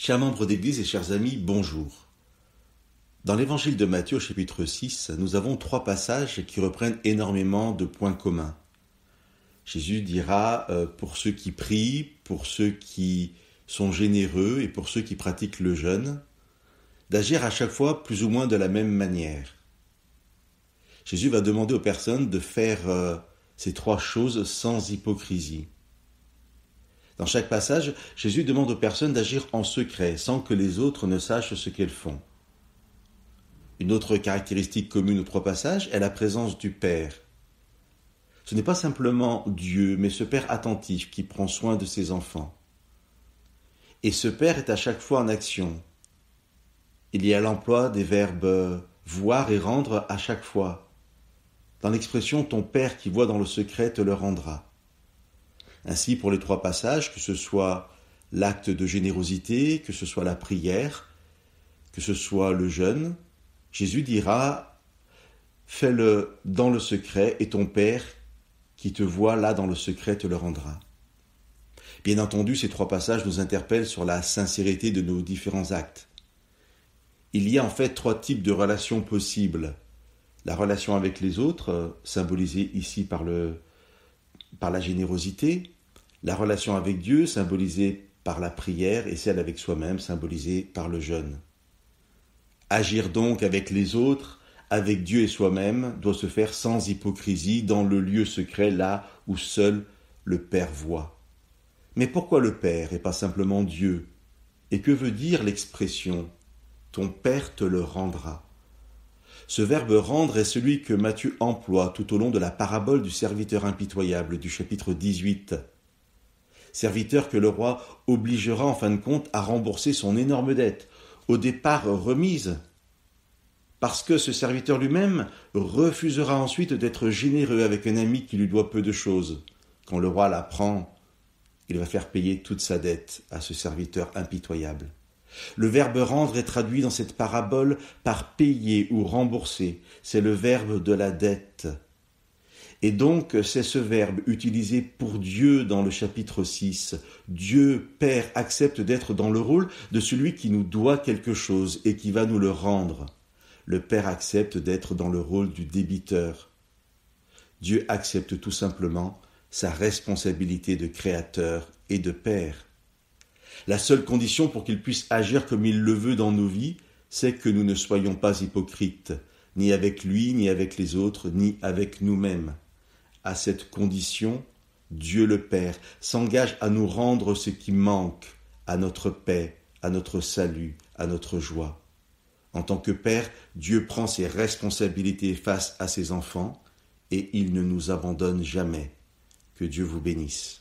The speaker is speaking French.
Chers membres d'Église et chers amis, bonjour. Dans l'Évangile de Matthieu, chapitre 6, nous avons 3 passages qui reprennent énormément de points communs. Jésus dira pour ceux qui prient, pour ceux qui sont généreux et pour ceux qui pratiquent le jeûne, d'agir à chaque fois plus ou moins de la même manière. Jésus va demander aux personnes de faire ces 3 choses sans hypocrisie. Dans chaque passage, Jésus demande aux personnes d'agir en secret, sans que les autres ne sachent ce qu'elles font. Une autre caractéristique commune aux 3 passages est la présence du Père. Ce n'est pas simplement Dieu, mais ce Père attentif qui prend soin de ses enfants. Et ce Père est à chaque fois en action. Il y a l'emploi des verbes voir et rendre à chaque fois. Dans l'expression « ton Père qui voit dans le secret te le rendra ». Ainsi, pour les 3 passages, que ce soit l'acte de générosité, que ce soit la prière, que ce soit le jeûne, Jésus dira « fais-le dans le secret et ton Père qui te voit là dans le secret te le rendra ». Bien entendu, ces 3 passages nous interpellent sur la sincérité de nos différents actes. Il y a en fait 3 types de relations possibles. La relation avec les autres, symbolisée ici par la générosité, la relation avec Dieu, symbolisée par la prière, et celle avec soi-même, symbolisée par le jeûne. Agir donc avec les autres, avec Dieu et soi-même, doit se faire sans hypocrisie, dans le lieu secret, là où seul le Père voit. Mais pourquoi le Père et pas simplement Dieu? Et que veut dire l'expression « ton Père te le rendra » ? Ce verbe « rendre » est celui que Matthieu emploie tout au long de la parabole du serviteur impitoyable du chapitre 18. Serviteur que le roi obligera en fin de compte à rembourser son énorme dette, au départ remise, parce que ce serviteur lui-même refusera ensuite d'être généreux avec un ami qui lui doit peu de choses. Quand le roi l'apprend, il va faire payer toute sa dette à ce serviteur impitoyable. Le verbe « rendre » est traduit dans cette parabole par « payer » ou « rembourser ». C'est le verbe de la dette. Et donc, c'est ce verbe utilisé pour Dieu dans le chapitre 6. Dieu, Père, accepte d'être dans le rôle de celui qui nous doit quelque chose et qui va nous le rendre. Le Père accepte d'être dans le rôle du débiteur. Dieu accepte tout simplement sa responsabilité de créateur et de Père. La seule condition pour qu'il puisse agir comme il le veut dans nos vies, c'est que nous ne soyons pas hypocrites, ni avec lui, ni avec les autres, ni avec nous-mêmes. À cette condition, Dieu le Père s'engage à nous rendre ce qui manque à notre paix, à notre salut, à notre joie. En tant que Père, Dieu prend ses responsabilités face à ses enfants et il ne nous abandonne jamais. Que Dieu vous bénisse.